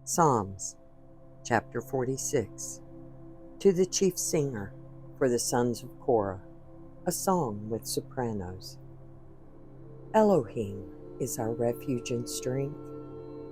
Psalms, chapter 46. To the chief singer, for the sons of Korah, a song with sopranos. Elohim is our refuge and strength,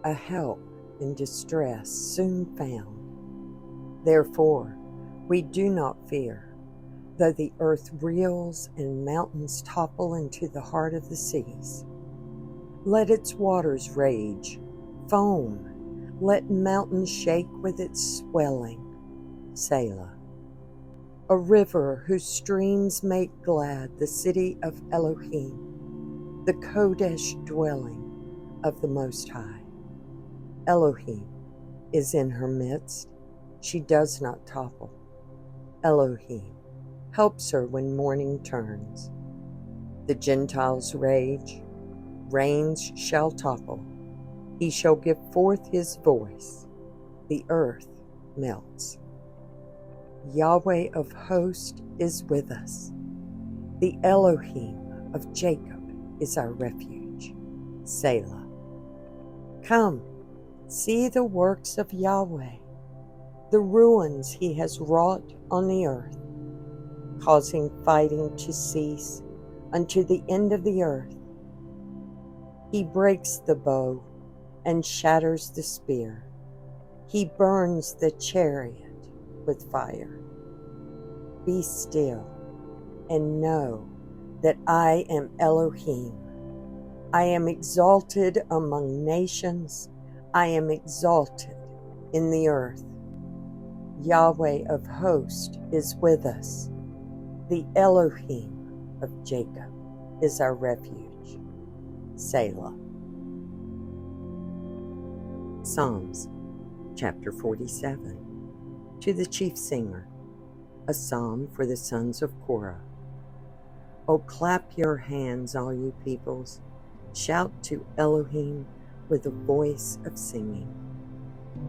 a help in distress soon found. Therefore, we do not fear, though the earth reels and mountains topple into the heart of the seas. Let its waters rage, foam, let mountains shake with its swelling. Selah. A river whose streams make glad the city of Elohim, the Kodesh dwelling of the Most High. Elohim is in her midst, she does not topple. Elohim helps her when morning turns. The Gentiles rage, reigns shall topple. He shall give forth his voice, the earth melts. Yahweh of hosts is with us. The Elohim of Jacob is our refuge. Selah. Come, see the works of Yahweh, the ruins he has wrought on the earth, causing fighting to cease unto the end of the earth. He breaks the bow and shatters the spear. He burns the chariot with fire. Be still and know that I am Elohim. I am exalted among nations. I am exalted in the earth. Yahweh of hosts is with us. The Elohim of Jacob is our refuge. Selah. Psalms, chapter 47. To the chief singer, a psalm for the sons of Korah. O clap your hands, all you peoples. Shout to Elohim with a voice of singing.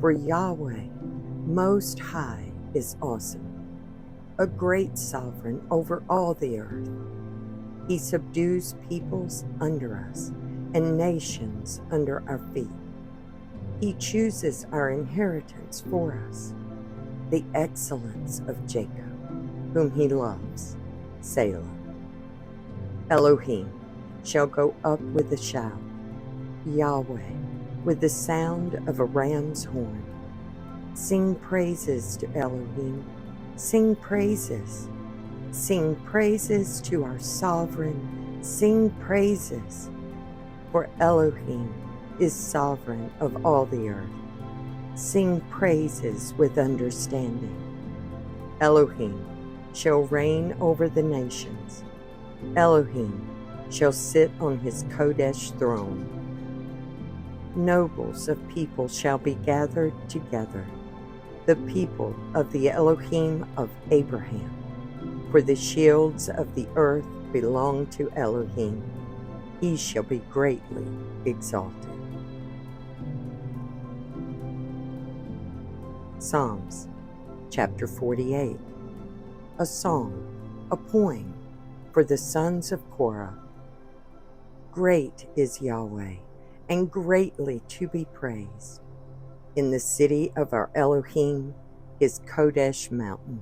For Yahweh, Most High, is awesome, a great sovereign over all the earth. He subdues peoples under us and nations under our feet. He chooses our inheritance for us, the excellence of Jacob, whom he loves. Selah. Elohim shall go up with a shout, Yahweh with the sound of a ram's horn. Sing praises to Elohim, sing praises. Sing praises to our sovereign, sing praises. For Elohim is sovereign of all the earth. Sing praises with understanding. Elohim shall reign over the nations. Elohim shall sit on his Kodesh throne. Nobles of people shall be gathered together, the people of the Elohim of Abraham. For the shields of the earth belong to Elohim. He shall be greatly exalted. Psalms, chapter 48. A song, a poem for the sons of Korah. Great is Yahweh, and greatly to be praised, in the city of our Elohim, his Kodesh mountain.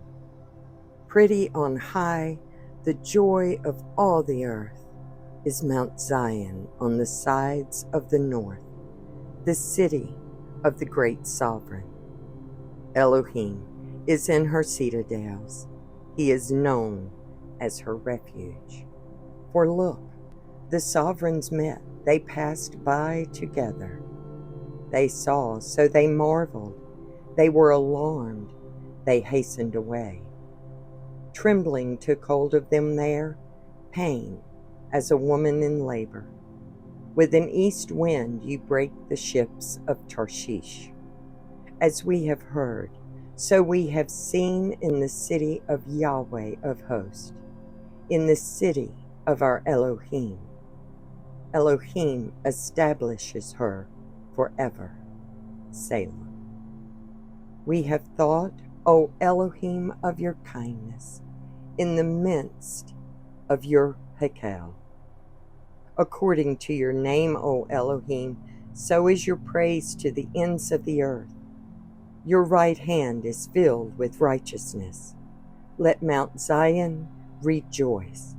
Pretty on high, the joy of all the earth, is Mount Zion on the sides of the north, the city of the great sovereign. Elohim is in her citadels. He is known as her refuge. For look, the sovereigns met, they passed by together. They saw, so they marveled. They were alarmed, they hastened away. Trembling took hold of them there, pain as a woman in labor. With an east wind you break the ships of Tarshish. As we have heard, so we have seen in the city of Yahweh of hosts, in the city of our Elohim. Elohim establishes her forever. Selah. We have thought, O Elohim, of your kindness in the midst of your Hekel. According to your name, O Elohim, so is your praise to the ends of the earth. Your right hand is filled with righteousness. Let Mount Zion rejoice.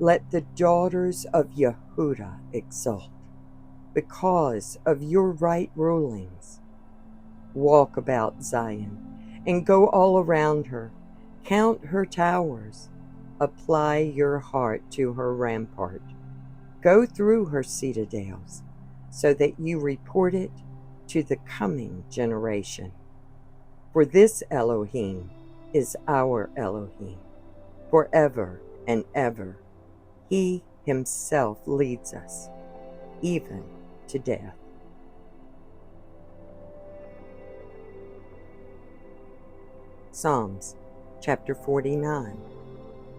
Let the daughters of Yehudah exult because of your right rulings. Walk about Zion and go all around her. Count her towers. Apply your heart to her rampart. Go through her citadels, so that you report it to the coming generation. For this Elohim is our Elohim, forever and ever. He himself leads us, even to death. Psalms chapter 49.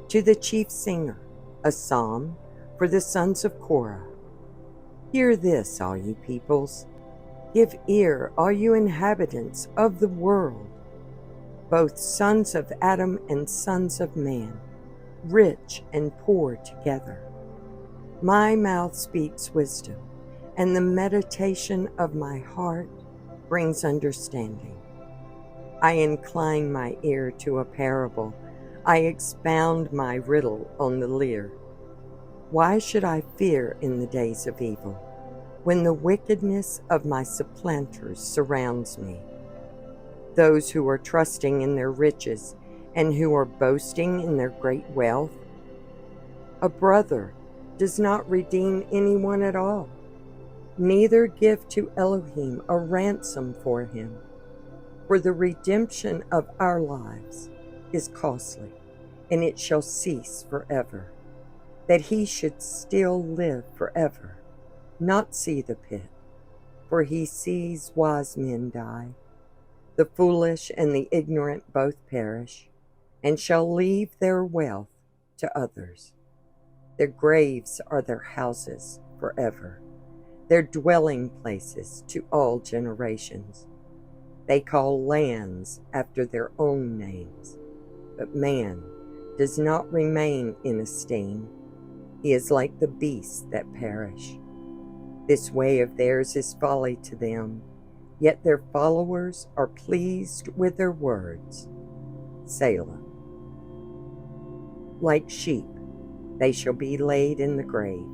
To the chief singer, a psalm for the sons of Korah. Hear this, all you peoples. Give ear, all you inhabitants of the world, both sons of Adam and sons of man, rich and poor together. My mouth speaks wisdom, and the meditation of my heart brings understanding. I incline my ear to a parable. I expound my riddle on the lyre. Why should I fear in the days of evil, when the wickedness of my supplanters surrounds me? Those who are trusting in their riches and who are boasting in their great wealth. A brother does not redeem anyone at all, neither give to Elohim a ransom for him. For the redemption of our lives is costly, and it shall cease forever. That he should still live forever, not see the pit, for he sees wise men die. The foolish and the ignorant both perish, and shall leave their wealth to others. Their graves are their houses forever, their dwelling places to all generations. They call lands after their own names, but man does not remain in esteem. He is like the beasts that perish. This way of theirs is folly to them, yet their followers are pleased with their words. Selah. Like sheep, they shall be laid in the grave.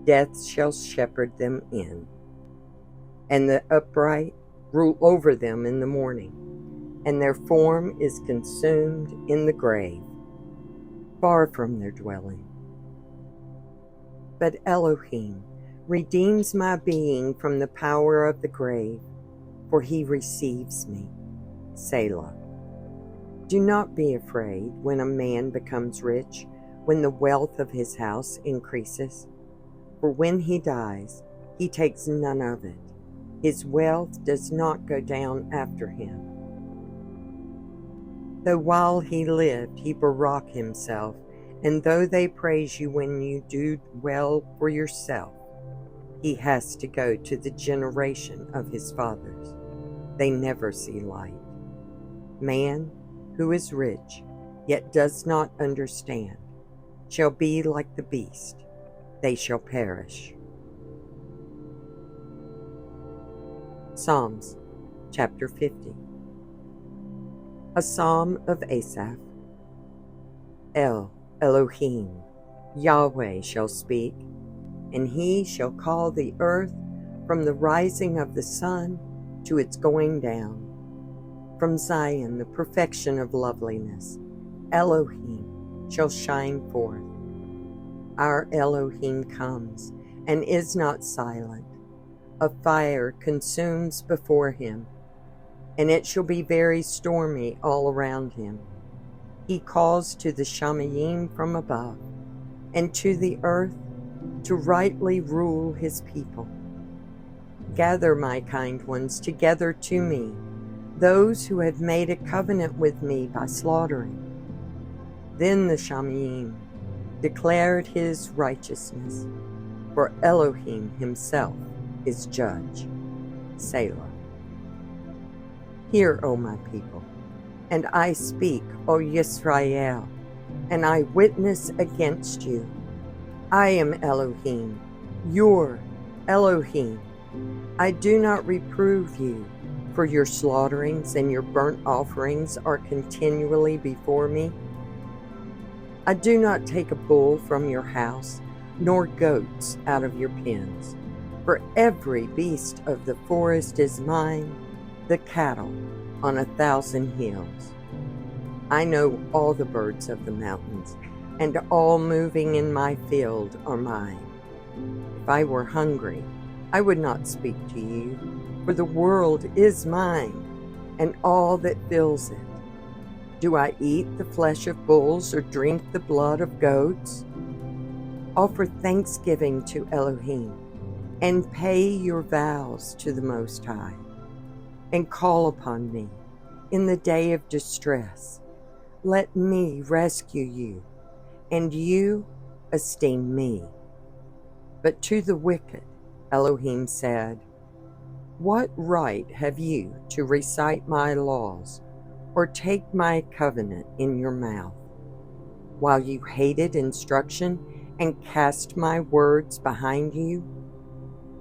Death shall shepherd them in, and the upright rule over them in the morning, and their form is consumed in the grave, far from their dwelling. But Elohim redeems my being from the power of the grave, for he receives me. Selah. Do not be afraid when a man becomes rich, when the wealth of his house increases. For when he dies, he takes none of it. His wealth does not go down after him. Though while he lived, he barak himself, and though they praise you when you do well for yourself, he has to go to the generation of his fathers. They never see light. Man, who is rich, yet does not understand, shall be like the beast. They shall perish. Psalms chapter 50. A psalm of Asaph. Elohim, Yahweh shall speak, and he shall call the earth from the rising of the sun to its going down. From Zion, the perfection of loveliness, Elohim shall shine forth. Our Elohim comes and is not silent. A fire consumes before him, and it shall be very stormy all around him. He calls to the Shamayim from above, and to the earth to rightly rule his people. Gather my kind ones together to me, those who have made a covenant with me by slaughtering. Then the Shamayim declared his righteousness, for Elohim himself is judge. Selah. Hear, O my people, and I speak, O Yisrael, and I witness against you. I am Elohim, your Elohim, I do not reprove you, for your slaughterings and your burnt offerings are continually before me. I do not take a bull from your house, nor goats out of your pens. For every beast of the forest is mine, the cattle on 1,000 hills. I know all the birds of the mountains, and all moving in my field are mine. If I were hungry, I would not speak to you, for the world is mine, and all that fills it. Do I eat the flesh of bulls or drink the blood of goats? Offer thanksgiving to Elohim, and pay your vows to the Most High, and call upon me in the day of distress. Let me rescue you, and you esteem me. But to the wicked, Elohim said, what right have you to recite my laws, or take my covenant in your mouth, while you hated instruction and cast my words behind you?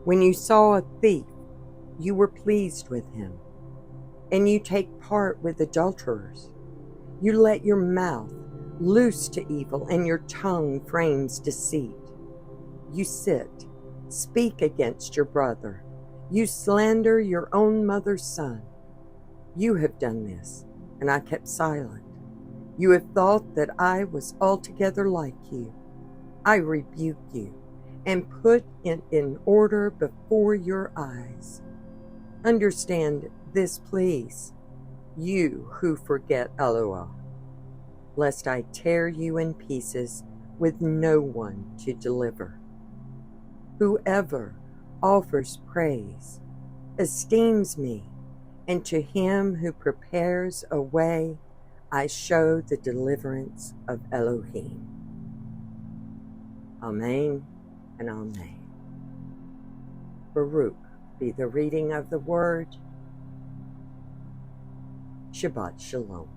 When you saw a thief, you were pleased with him, and you take part with adulterers. You let your mouth loose to evil, and your tongue frames deceit. You sit, speak against your brother. You slander your own mother's son. You have done this, and I kept silent. You have thought that I was altogether like you. I rebuke you, and put it in order before your eyes. Understand this, please, you who forget Eloah, lest I tear you in pieces with no one to deliver. Whoever offers praise esteems me, and to him who prepares a way, I show the deliverance of Elohim. Amen and Amen. Baruch be the reading of the word. Shabbat Shalom.